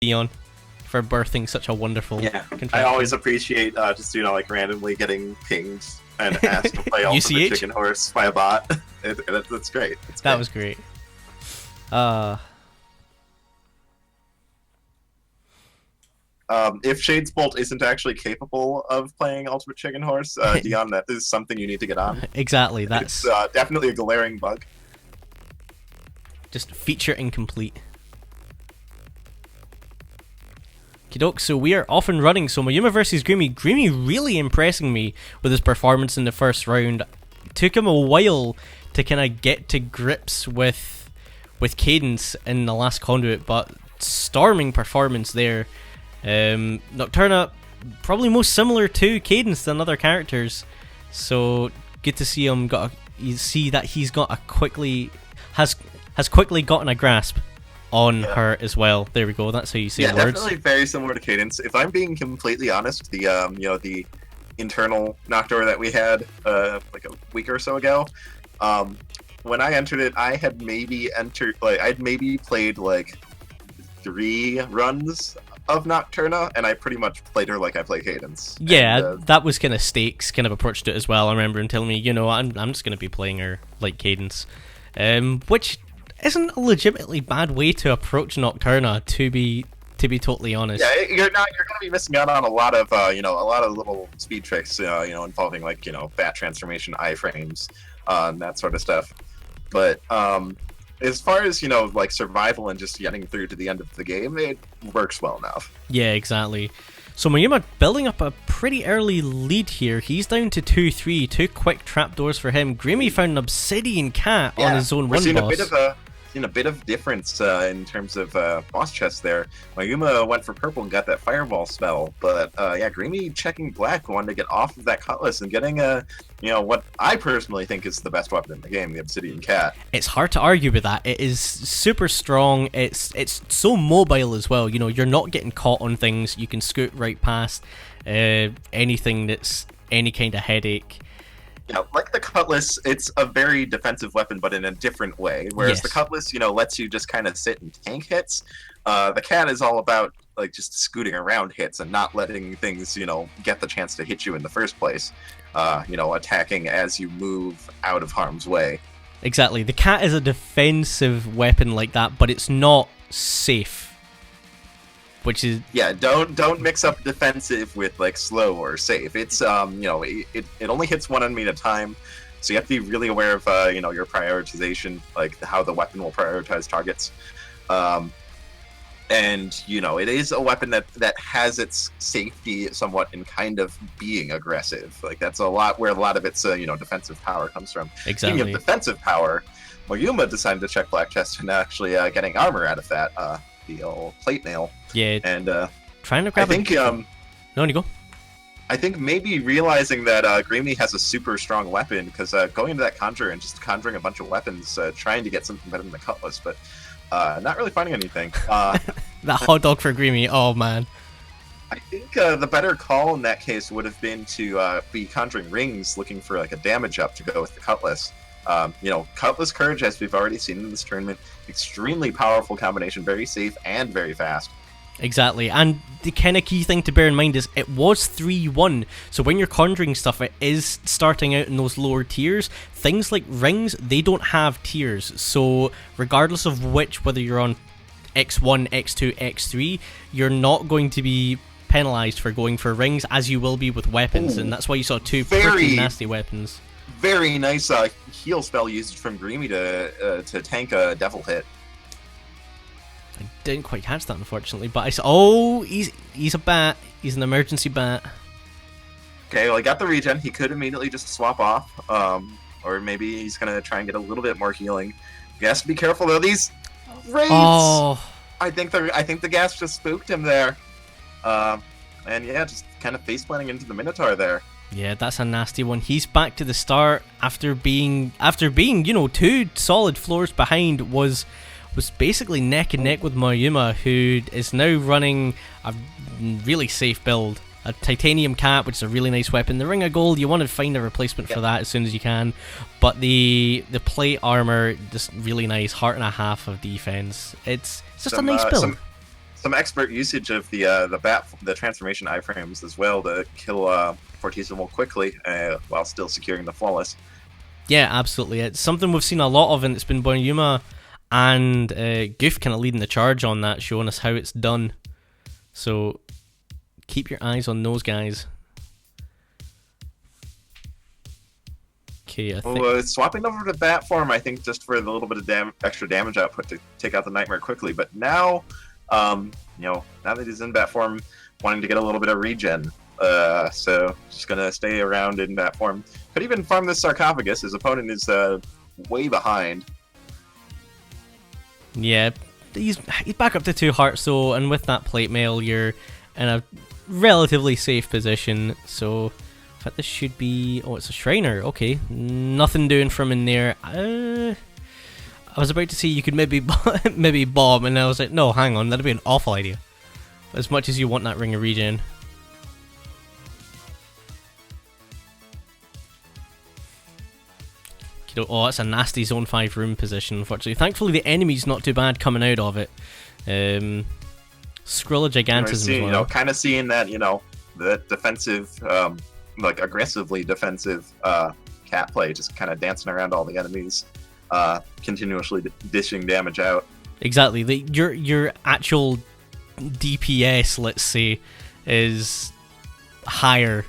Dion for birthing such a wonderful contraption. I always appreciate just like randomly getting pinged and asked to play Ultimate UCH? Chicken Horse by a bot. That's great. That was great. If Shades Bolt isn't actually capable of playing Ultimate Chicken Horse, Dion, that is something you need to get on. Exactly, that's It's definitely a glaring bug. just feature incomplete. Okey-doke, so we are off and running. So Moyuma versus Grimy. Grimy really impressing me with his performance in the first round. It took him a while to kind of get to grips with Cadence in the last Conduit, but storming performance there. Nocturna probably most similar to Cadence than other characters, so good to see him he's got a quickly has quickly gotten a grasp on her as well. There we go. That's how you say the words. Definitely very similar to Cadence. If I'm being completely honest, the the internal NocDOR that we had like a week or so ago, when I entered it, I had maybe played like 3 runs of Nocturna, and I pretty much played her like I play Cadence. Yeah, that was kind of Stakes kind of approached it as well. I remember him telling me, I'm just going to be playing her like Cadence, which isn't a legitimately bad way to approach Nocturna, to be totally honest. Yeah, you're going to be missing out on a lot of a lot of little speed tricks, involving like bat transformation, iframes, that sort of stuff. But as far as like survival and just getting through to the end of the game, it works well enough. Yeah, exactly. So Moyuma building up a pretty early lead here. He's down to 2-3, 2 quick trapdoors for him. Grimy found an Obsidian Cat on his own one boss. A bit of difference in terms of boss chests there. Moyuma went for purple and got that fireball spell, but Grimy checking black, wanted to get off of that cutlass and getting what I personally think is the best weapon in the game, the Obsidian Cat. It's hard to argue with that. It is super strong. It's so mobile as well. You're not getting caught on things. You can scoot right past anything that's any kind of headache. Yeah, like the cutlass, it's a very defensive weapon, but in a different way. Whereas the cutlass, lets you just kind of sit and tank hits. The cat is all about like just scooting around hits and not letting things, get the chance to hit you in the first place. Attacking as you move out of harm's way. Exactly. The cat is a defensive weapon like that, but it's not safe. Which is don't mix up defensive with like slow or safe. It's it only hits one enemy at a time, so you have to be really aware of your prioritization, like how the weapon will prioritize targets. And it is a weapon that has its safety somewhat in kind of being aggressive. Like that's where a lot of its defensive power comes from. Exactly. Speaking of defensive power, Moyuma decided to check black chest and actually getting armor out of that. The old plate mail. Yeah, and trying to grab. I think no, you go. I think maybe realizing that Grimy has a super strong weapon, because going into that conjure and just conjuring a bunch of weapons, trying to get something better than the cutlass, but not really finding anything. That hot dog for Grimy. Oh man. I think the better call in that case would have been to be conjuring rings, looking for like a damage up to go with the cutlass. Cutlass Courage, as we've already seen in this tournament, extremely powerful combination, very safe and very fast. Exactly, and the kind of key thing to bear in mind is it was 3-1, so when you're conjuring stuff, it is starting out in those lower tiers. Things like rings, they don't have tiers, so regardless of whether you're on X1, X2, X3, you're not going to be penalized for going for rings, as you will be with weapons. And that's why you saw 2 pretty nasty weapons. Very nice heal spell used from Grimy to tank a devil hit. I didn't quite catch that, unfortunately, but I saw. He's a bat. He's an emergency bat. Okay, well, he got the regen. He could immediately just swap off, or maybe he's gonna try and get a little bit more healing. He has to be careful though. These raids. Oh, I think the gas just spooked him there, and just kind of face planting into the Minotaur there. Yeah, that's a nasty one. He's back to the start after being 2 solid floors behind. Was basically neck and neck with Moyuma, who is now running a really safe build. A Titanium Cat, which is a really nice weapon. The Ring of Gold, you want to find a replacement for that as soon as you can. But the plate armor, just really nice. Heart and a half of defense. It's just a nice build. some expert usage of the transformation iframes as well to kill Fortissimo quickly while still securing the flawless. Yeah, absolutely. It's something we've seen a lot of, and it's been Moyuma and Goof kind of leading the charge on that, showing us how it's done. So keep your eyes on those guys. Okay, I think... swapping over to bat form, I think, just for a little bit of extra damage output to take out the Nightmare quickly. But now, now that he's in bat form, wanting to get a little bit of regen. So just gonna stay around in bat form. Could even farm this sarcophagus. His opponent is way behind. Yeah, he's back up to 2 hearts though, and with that plate mail, you're in a relatively safe position. So, in fact, this should be... Oh, it's a Shriner. Okay, nothing doing from in there. I was about to say you could maybe maybe bomb, and I was like, no, hang on, that'd be an awful idea. As much as you want that ring of regen. Oh, that's a nasty Zone 5 room position, unfortunately. Thankfully, the enemy's not too bad coming out of it. Skrilla Gigantism as well. Kind of seeing that, the defensive, aggressively defensive cat play, just kind of dancing around all the enemies, continuously dishing damage out. Exactly. Your actual DPS, let's say, is higher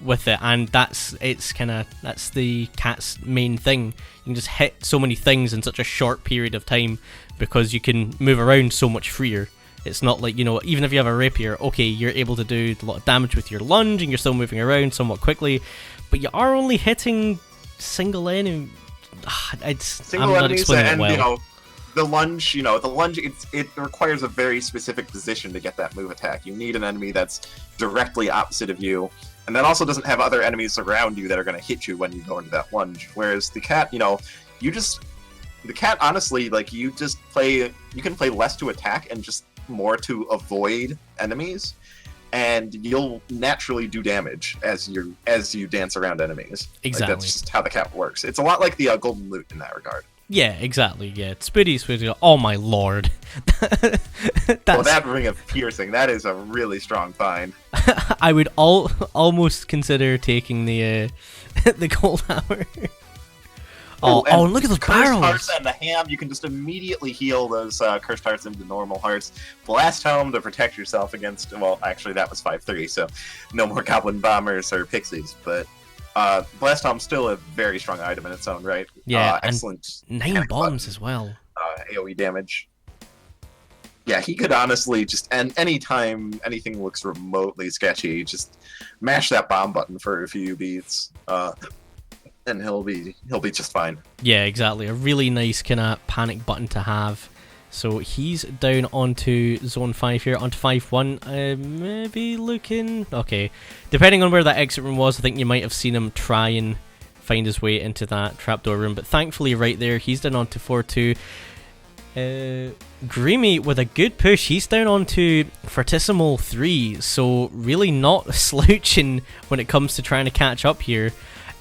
with it, and that's the cat's main thing. You can just hit so many things in such a short period of time because you can move around so much freer. It's not like, even if you have a rapier, okay, you're able to do a lot of damage with your lunge and you're still moving around somewhat quickly, but you are only hitting single enemy. I'm not explaining it well. The lunge, it requires a very specific position to get that move attack. You need an enemy that's directly opposite of you, and that also doesn't have other enemies around you that are going to hit you when you go into that lunge. Whereas the cat, the cat, honestly, you can play less to attack and just more to avoid enemies, and you'll naturally do damage as you dance around enemies. Exactly. That's just how the cat works. It's a lot like the golden loot in that regard. Yeah, exactly. Yeah, Spooty. Oh my lord. Well, that ring of piercing, that is a really strong find. I would almost consider taking the gold hammer. Oh, look at those barrels! Hearts and the ham, you can just immediately heal those cursed hearts into normal hearts. Blast home to protect yourself against... Well, actually, that was 5-3, so no more goblin bombers or pixies, but... Blast Home's still a very strong item in its own right. Yeah, excellent. And 9 bombs as well. AoE damage. Yeah, he could honestly just... And anytime anything looks remotely sketchy, just mash that bomb button for a few beats, and he'll be just fine. Yeah, exactly. A really nice kind of panic button to have. So he's down onto Zone 5 here, onto 5-1. Maybe looking... Okay. Depending on where that exit room was, I think you might have seen him try and find his way into that trapdoor room. But thankfully, right there, he's down onto 4-2. Grimy with a good push. He's down onto Fortissimo 3. So really not slouching when it comes to trying to catch up here.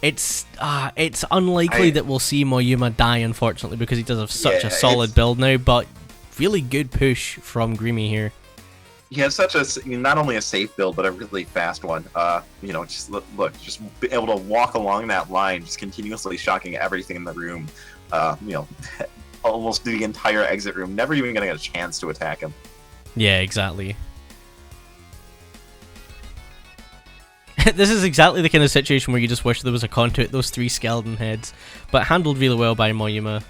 It's unlikely that we'll see Moyuma die, unfortunately, because he does have such a solid build now, but really good push from Grimy here. He has such not only a safe build, but a really fast one. Just look, just be able to walk along that line, just continuously shocking everything in the room. Almost the entire exit room, never even getting a chance to attack him. Yeah, exactly. This is exactly the kind of situation where you just wish there was a conduit, those 3 skeleton heads, but handled really well by Moyuma.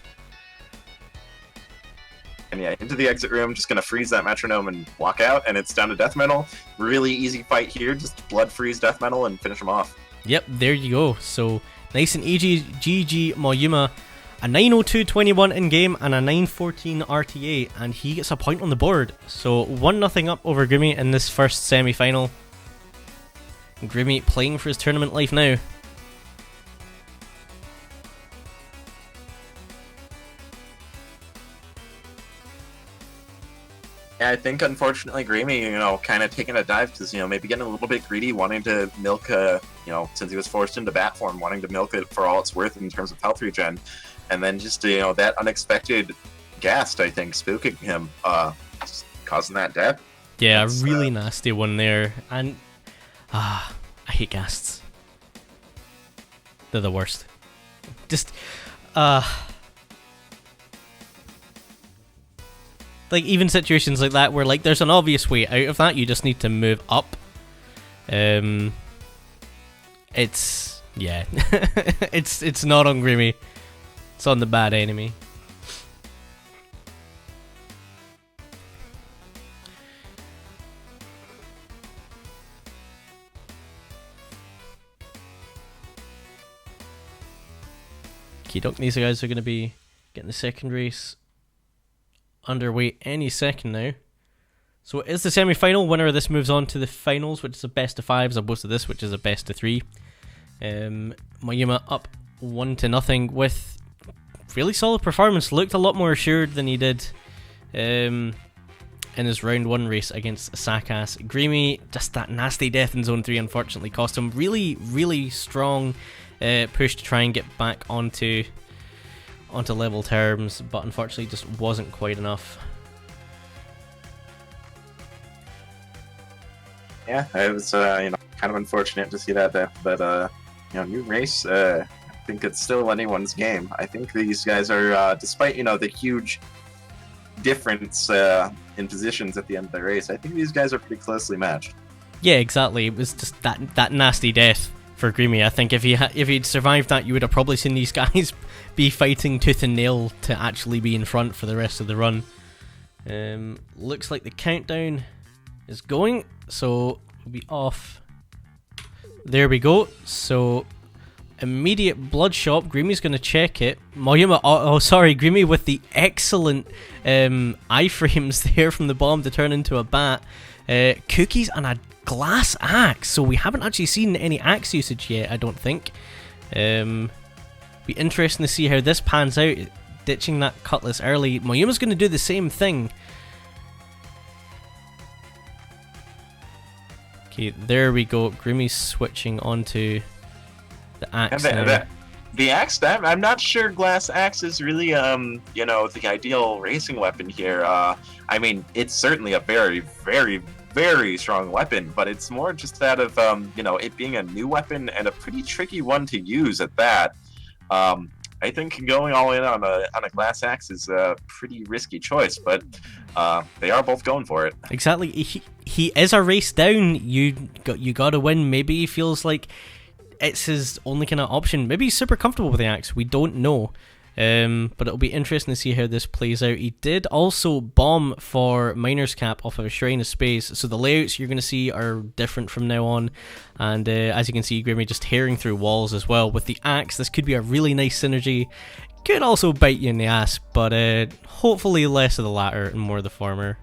And yeah, into the exit room, just going to freeze that metronome and walk out, and it's down to death metal. Really easy fight here, just blood freeze death metal and finish him off. Yep, there you go. So, nice and easy, GG Moyuma. A 902.21 in game and a 914 RTA, and he gets a point on the board. So 1-0 up over Grimy in this first semi-final. Grimy playing for his tournament life now. Yeah, I think unfortunately Grimy, kind of taking a dive because, maybe getting a little bit greedy, wanting to milk, since he was forced into bat form, wanting to milk it for all it's worth in terms of health regen. And then just, that unexpected ghast, I think, spooking him, just causing that death. Yeah, a really nasty one there. And I hate ghasts. They're the worst. Just like even situations like that where like there's an obvious way out of that, you just need to move up. It's yeah. it's not on Grimy. It's on the bad enemy. These guys are going to be getting the second race underway any second now. So it is the semi-final. Winner of this moves on to the finals, which is a best of 5 as opposed to this, which is a best of 3. Moyuma up 1-0 with really solid performance. Looked a lot more assured than he did in his round 1 race against Sakas. Grimy, just that nasty death in zone 3 unfortunately cost him. Really, really strong push to try and get back onto level terms, but unfortunately just wasn't quite enough. Yeah, it was kind of unfortunate to see that, but new race. I think it's still anyone's game. I think these guys are, despite the huge difference in positions at the end of the race, I think these guys are pretty closely matched. Yeah, exactly. It was just that nasty death for Grimy. I think if he'd survived that, you would have probably seen these guys be fighting tooth and nail to actually be in front for the rest of the run. Looks like the countdown is going, so we'll be off. There we go. So immediate bloodshot. Grimy's going to check it. Moyuma, sorry, Grimy with the excellent iframes there from the bomb to turn into a bat. Cookies and a glass axe, so we haven't actually seen any axe usage yet, I don't think. Be interesting to see how this pans out, ditching that cutlass early. Moyuma's going to do the same thing. Okay, there we go. Grimy's switching onto the axe now. The axe, I'm not sure glass axe is really, the ideal racing weapon here. I mean, it's certainly a very, very, very strong weapon, but it's more just that of, it being a new weapon and a pretty tricky one to use at that. I think going all in on a glass axe is a pretty risky choice, but they are both going for it. Exactly. He is a race down. You got to win. Maybe he feels like it's his only kind of option. Maybe he's super comfortable with the axe. We don't know. But it'll be interesting to see how this plays out. He did also bomb for Miner's Cap off of a Shrine of Space, so the layouts you're going to see are different from now on. And as you can see, Grimy just tearing through walls as well. With the axe, this could be a really nice synergy. Could also bite you in the ass, but hopefully less of the latter and more of the former.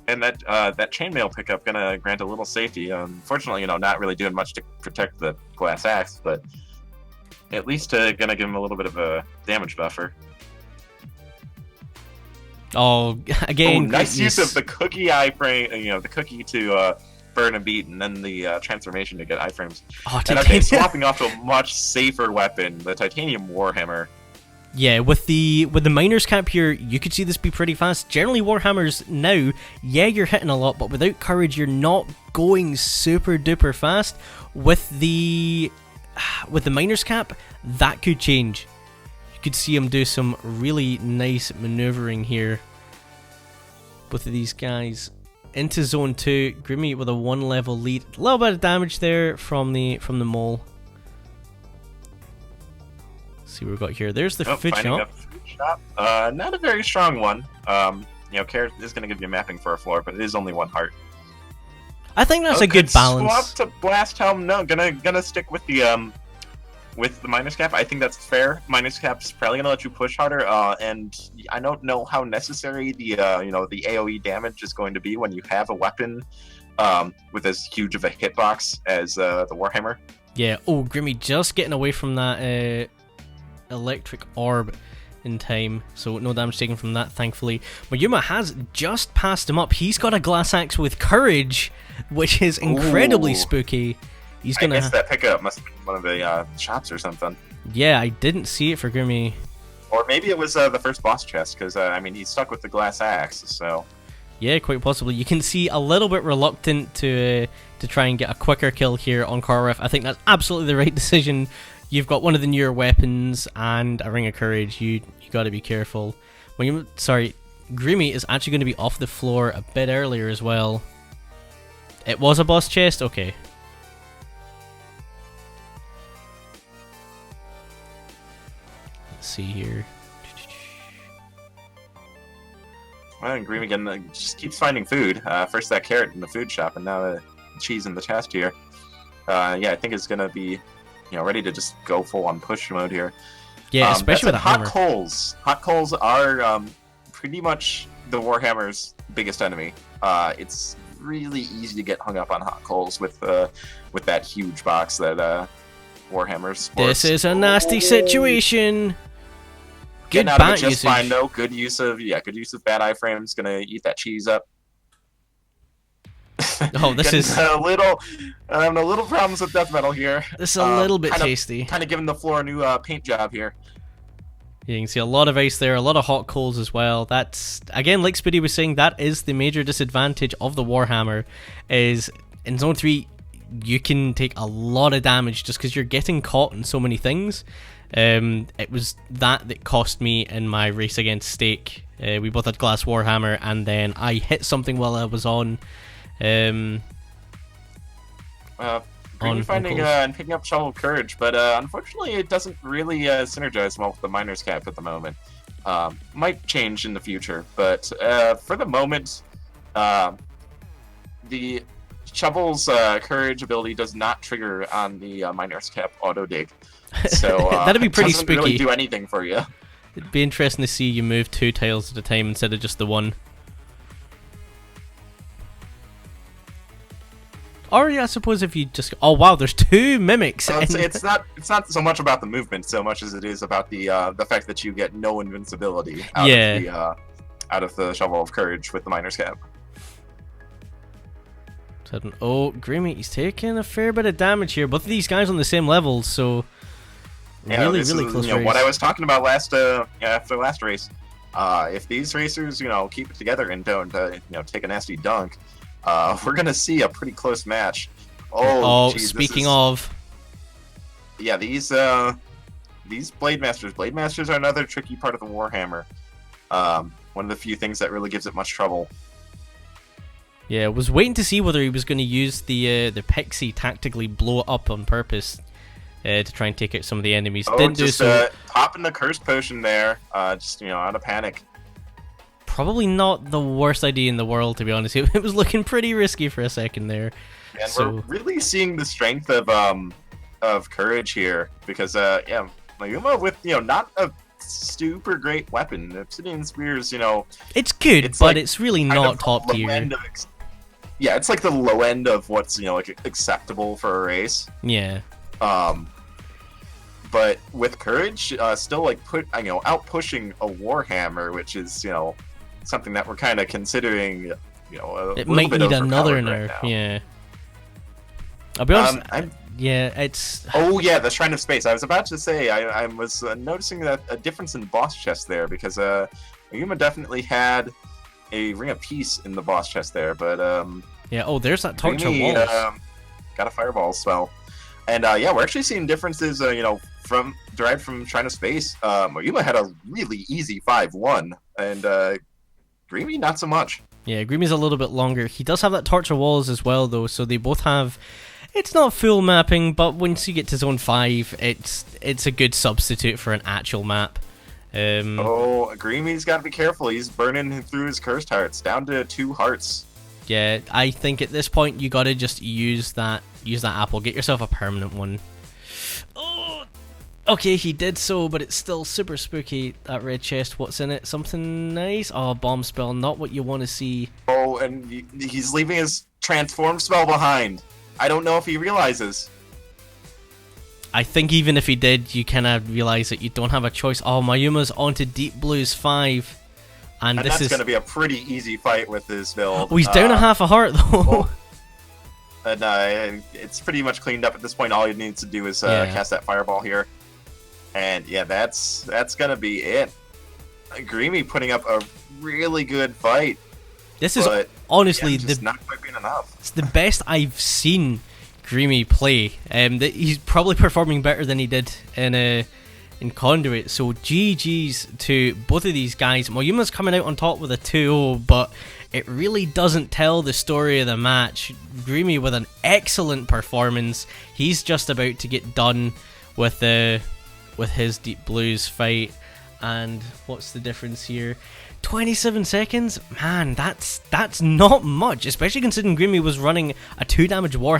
And that chainmail pickup gonna grant a little safety. Unfortunately, not really doing much to protect the glass axe, but at least gonna give him a little bit of a damage buffer. Oh, again, nice use of the cookie iframe. The cookie to burn a beat, and then the transformation to get iframes. Oh, and okay, swapping off to a much safer weapon, the Titanium Warhammer. Yeah, with the Miner's Cap here, you could see this be pretty fast. Generally, Warhammers now, yeah, you're hitting a lot, but without courage, you're not going super duper fast. With the Miner's Cap, that could change. You could see him do some really nice maneuvering here. Both of these guys into zone 2. Grimy with a 1 level lead. A little bit of damage there from the mole. See what we've got here. There's the food shop. Not a very strong one. Carrot is going to give you mapping for a floor, but it is only 1 heart. I think that's a good balance. Swap to Blast Helm. No, gonna stick with the Miner's Cap. I think that's fair. Miner's Cap's probably gonna let you push harder. And I don't know how necessary the the AOE damage is going to be when you have a weapon with as huge of a hitbox as the Warhammer. Yeah. Oh, Grimy just getting away from that electric orb in time, so no damage taken from that, thankfully. Moyuma has just passed him up. He's got a glass axe with courage, which is incredibly spooky. He's gonna. I guess that pickup must have been one of the shops or something. Yeah, I didn't see it for Grimy. Or maybe it was the first boss chest, because he's stuck with the glass axe. So. Yeah, quite possibly. You can see a little bit reluctant to try and get a quicker kill here on Corriff. I think that's absolutely the right decision. You've got one of the newer weapons and a Ring of Courage. You got to be careful. Sorry, Grimy is actually going to be off the floor a bit earlier as well. It was a boss chest? Okay. Let's see here. Well, and Grimy again just keeps finding food. First that carrot in the food shop, and now the cheese in the chest here. Yeah, I think it's gonna be, ready to just go full on push mode here. Yeah, especially with a hammer. Hot coals. Hot coals are pretty much the Warhammer's biggest enemy. It's really easy to get hung up on hot coals with that huge box that Warhammer sports. This is a nasty situation. Good Getting out of it bat just usage. fine though. Good use of bat iframes. Gonna eat that cheese up. Oh, this is I'm having a little problems with death metal here. this is a little bit tasty. Kind of giving the floor a new paint job here. You can see a lot of ice there, a lot of hot coals as well. That's, again, like Speedy was saying, that is the major disadvantage of the Warhammer, is in Zone 3, you can take a lot of damage just because you're getting caught in so many things. It was that cost me in my race against Stake. We both had Glass Warhammer, and then I hit something while I was on... finding and picking up Shovel of Courage, but unfortunately it doesn't really synergize well with the Miner's Cap at the moment. Might change in the future, but for the moment, the Shovel's Courage ability does not trigger on the Miner's Cap auto dig, so that'd be pretty doesn't spooky. Really do anything for you. It'd be interesting to see you move 2 tiles at a time instead of just the one. Or yeah, I suppose if you just... Oh wow, there's 2 mimics! It's not so much about the movement so much as it is about the fact that you get no invincibility out of the Shovel of Courage with the Miner's Cap. Oh, Grimy, he's taking a fair bit of damage here. Both of these guys on the same level, so... Yeah, really close race. What I was talking about after last race. If these racers, keep it together and don't, take a nasty dunk, we're gonna see a pretty close match. Geez, speaking of, yeah, these Blade Masters. Blade Masters are another tricky part of the Warhammer. One of the few things that really gives it much trouble. Yeah, I was waiting to see whether he was going to use the Pixie tactically blow it up on purpose to try and take out some of the enemies. Didn't do so. Popping the curse potion there, just out of panic. Probably not the worst idea in the world, to be honest. It was looking pretty risky for a second there. And we're really seeing the strength of Courage here, because Moyuma with not a super great weapon. Obsidian Spears, it's good, it's but it's really not top tier. Yeah, it's like the low end of what's acceptable for a race. Yeah. But with Courage, still out pushing a Warhammer, which is something that we're kind of considering. It might need another nerf. Yeah. I'll be honest. Yeah, it's. Oh yeah, the Shrine of Space. I was about to say I was noticing that a difference in boss chest there, because Moyuma definitely had a Ring of Peace in the boss chest there, but yeah. Oh, there's that torture walls. Got a fireball spell, and yeah, we're actually seeing differences. Derived from Shrine of Space. Moyuma had a really easy 5-1, and Grimy not so much. Yeah, Grimy's a little bit longer. He does have that torture walls as well, though, so they both have. It's not full mapping, but once you get to Zone 5, it's a good substitute for an actual map. Grimy's got to be careful. He's burning through his cursed hearts, down to 2 hearts. Yeah, I think at this point you gotta just use that apple. Get yourself a permanent one. Oh, okay, he did so, but it's still super spooky. That red chest, what's in it? Something nice? Oh, bomb spell, not what you want to see. Oh, and he's leaving his transform spell behind. I don't know if he realizes. I think even if he did, you kind of realize that you don't have a choice. Oh, Moyuma's onto Deep Blues 5. And this that's is going to be a pretty easy fight with this build. Oh, he's down a half a heart, though. And it's pretty much cleaned up at this point. All he needs to do is cast that fireball here. And yeah, that's going to be it. Grimy putting up a really good fight. This is but honestly again, just not quite being enough. it's the best I've seen Grimy play. He's probably performing better than he did in Conduit. So GG's to both of these guys. Moyuma's coming out on top with a 2-0, but it really doesn't tell the story of the match. Grimy with an excellent performance. He's just about to get done with his Deep Blues fight. And what's the difference here? 27 seconds? Man, that's not much, especially considering Grimy was running a 2 damage war